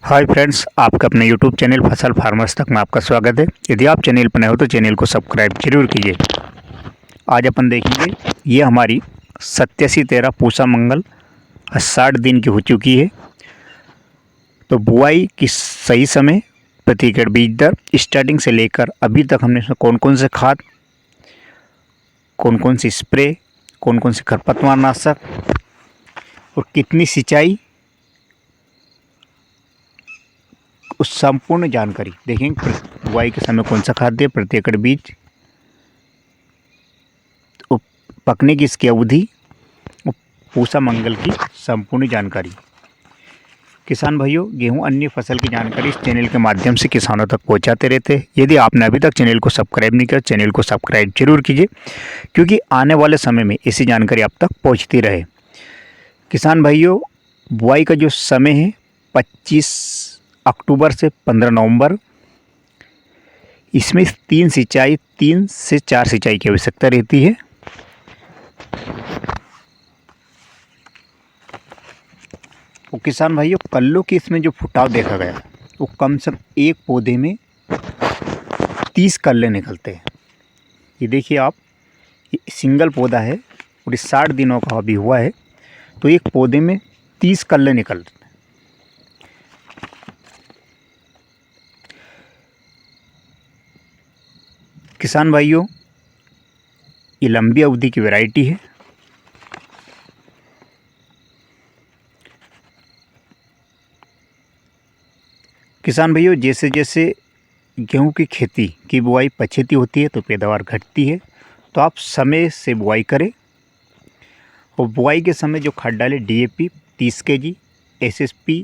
Hi friends, आपका अपने YouTube channel फसल फार्मर्स तक में आपका स्वागत है। यदि आप चैनल पर नए हो तो चैनल को सब्सक्राइब जरूर कीजिए। आज अपन देखेंगे ये हमारी 8713 पूसा मंगल 60 दिन की हो चुकी है। तो बुआई की सही समय, प्रति एकड़ बीज दर, स्टार्टिंग से लेकर अभी तक हमने इसमें कौन कौन से खाद, कौन कौन सी स्प्रे, कौन कौन से खरपतवार नाशक और कितनी सिंचाई, उस संपूर्ण जानकारी देखेंगे। बुआई के समय कौन सा खाद दे, प्रति एकड़ बीज, पकने की इसकी अवधि, पूसा मंगल की संपूर्ण जानकारी। किसान भाइयों, गेहूं अन्य फसल की जानकारी इस चैनल के माध्यम से किसानों तक पहुंचाते रहते हैं। यदि आपने अभी तक चैनल को सब्सक्राइब नहीं किया, चैनल को सब्सक्राइब जरूर कीजिए, क्योंकि आने वाले समय में ऐसी जानकारी आप तक पहुंचती रहे। किसान भाइयों, बुआई का जो समय है 25 अक्टूबर से 15 नवंबर, इसमें 3 से 4 सिंचाई की आवश्यकता रहती है। वो किसान भाइयों, कल्लों की इसमें जो फुटाव देखा गया वो कम से कम एक पौधे में 30 कल्ले निकलते हैं। ये देखिए आप, ये सिंगल पौधा है और इस 60 दिनों का अभी हुआ है, तो एक पौधे में 30 कल्ले निकलते हैं। किसान भाइयों, ये लंबी अवधि की वैरायटी है। किसान भाइयों, जैसे जैसे गेहूं की खेती की बुआई पछेती होती है तो पैदावार घटती है, तो आप समय से बुआई करें। और बुआई के समय जो खाद डालें, DAP 30 kg, SSP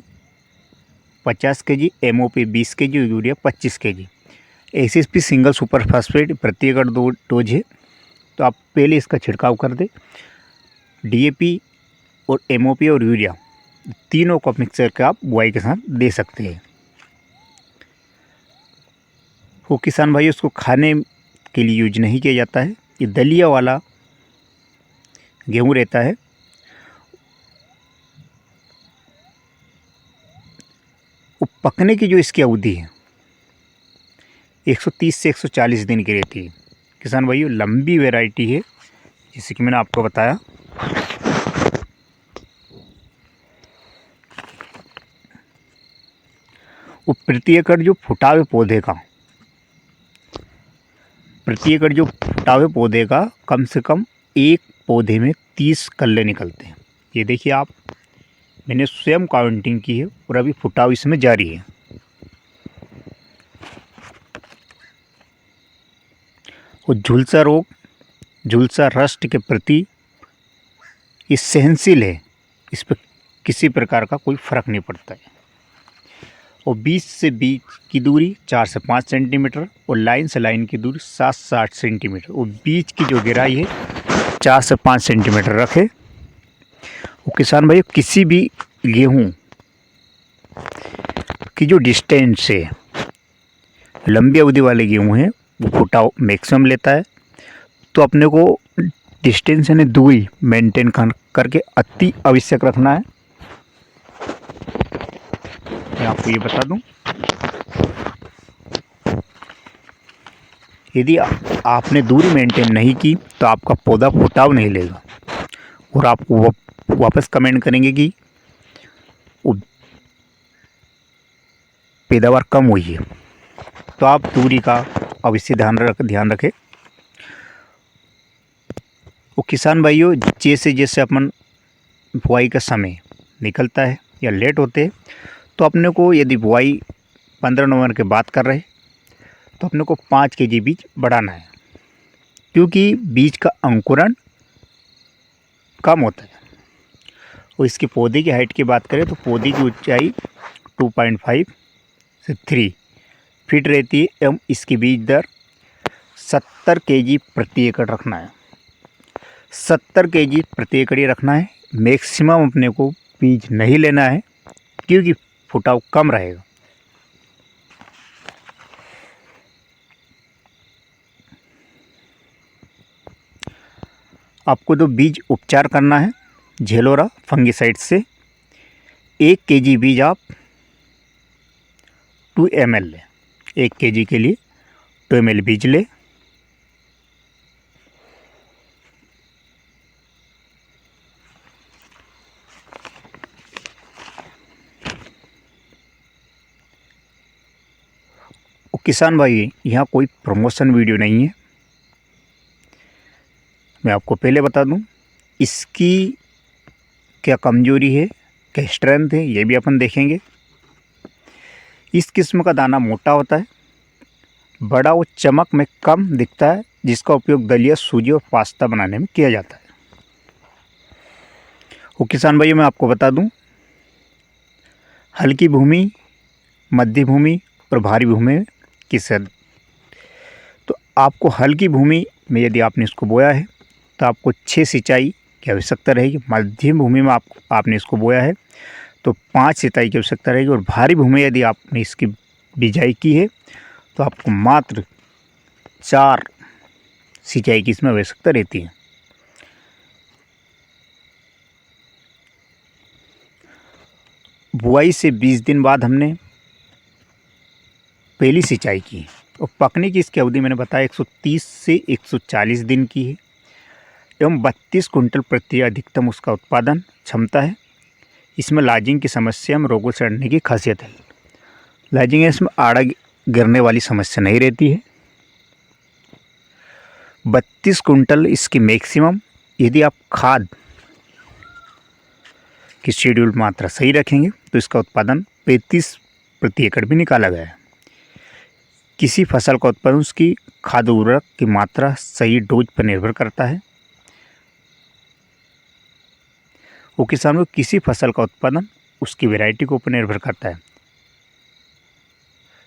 50 kg, MOP 20 kg, urea 25 kg। SSP single super phosphate प्रति एकड़ 2 डोज है, तो आप पहले इसका छिड़काव कर दें। DAP और MOP और यूरिया तीनों को मिक्स करके आप बुआई के साथ दे सकते हैं। वो किसान भाई, उसको खाने के लिए यूज नहीं किया जाता है। ये दलिया वाला गेहूं रहता है। वो पकने की जो इसकी अवधि है 130 से 140 दिन की रहती है। किसान भाइयों, लंबी वैरायटी है, जैसे कि मैंने आपको बताया। वो प्रति एकड़ जो फुटाव है पौधे का कम से कम एक पौधे में 30 कल्ले निकलते हैं। ये देखिए आप, मैंने स्वयं काउंटिंग की है और अभी फुटाव इसमें जारी है। और झुलसा रोग, झुलसा रस्ट के प्रति ये सहनशील है, इस पर किसी प्रकार का कोई फर्क नहीं पड़ता है। और बीज से बीज की दूरी 4 से 5 सेंटीमीटर और लाइन से लाइन की दूरी 7 से 8 सेंटीमीटर। और बीज की जो गहराई है 4 से 5 सेंटीमीटर रखे। वो किसान भाई, किसी भी गेहूं की जो डिस्टेंस है, लंबी अवधि वाले गेहूं हैं, वो फुटाव मैक्सिमम लेता है। तो अपने को डिस्टेंस यानी दूरी मेंटेन करके अति आवश्यक रखना है। मैं आपको ये बता दूं, यदि आपने दूरी मेंटेन नहीं की तो आपका पौधा फुटाव नहीं लेगा और आप वापस कमेंट करेंगे कि पैदावार कम हुई है। तो आप दूरी का अवश्य ध्यान रखें। वो किसान भाइयों, जैसे जैसे अपन बुआई का समय निकलता है या लेट होते हैं, तो अपने को यदि बुआई 15 नवंबर के बाद कर रहे तो अपने को 5 kg बीज बढ़ाना है, क्योंकि बीज का अंकुरण कम होता है। और इसके पौधे की हाइट की बात करें तो पौधे की ऊंचाई 2.5 से 3 फीट रहती है एवं इसकी बीज दर 70 kg प्रति एकड़ रखना है। 70 kg प्रति एकड़ ही रखना है। मैक्सिमम अपने को बीज नहीं लेना है, क्योंकि फुटाव कम रहेगा। आपको जो बीज उपचार करना है झेलोरा फंगिसाइड से, 1 kg बीज आप 2 ml लें। 1 kg के लिए 2 ml बीज लें। किसान भाई, यहाँ कोई प्रमोशन वीडियो नहीं है। मैं आपको पहले बता दूं, इसकी क्या कमजोरी है, क्या स्ट्रेंथ है, ये भी अपन देखेंगे। इस किस्म का दाना मोटा होता है, बड़ा और चमक में कम दिखता है, जिसका उपयोग दलिया, सूजी और पास्ता बनाने में किया जाता है। वो किसान भाइयों, मैं आपको बता दूं, हल्की भूमि, मध्य भूमि और भारी भूमि किस, तो आपको हल्की भूमि में यदि आपने इसको बोया है तो आपको 6 सिंचाई की आवश्यकता रहेगी। मध्यम भूमि में आपने इसको बोया है तो 5 सिंचाई की आवश्यकता रहेगी। और भारी भूमि यदि आपने इसकी बिजाई की है तो आपको मात्र 4 सिंचाई की इसमें आवश्यकता रहती है। बुआई से 20 दिन बाद हमने पहली सिंचाई की और पकने की इसकी अवधि मैंने बताया 130 से 140 दिन की है एवं 32 कुंटल प्रति अधिकतम उसका उत्पादन क्षमता है। इसमें लाजिंग की समस्या में रोगों से लड़ने की खासियत है। लाजिंग है, इसमें आड़ा गिरने वाली समस्या नहीं रहती है। 32 कुंटल इसकी मैक्सिमम। यदि आप खाद की शेड्यूल मात्रा सही रखेंगे तो इसका उत्पादन 35 प्रति एकड़ भी निकाला गया है। किसी फसल का उत्पादन उसकी खाद उर्वरक की मात्रा सही डोज पर निर्भर करता है। वो किसान को किसी फसल का उत्पादन उसकी वैरायटी के ऊपर निर्भर करता है।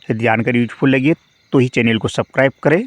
यदि जानकारी यूजफुल लगी तो ही चैनल को सब्सक्राइब करें।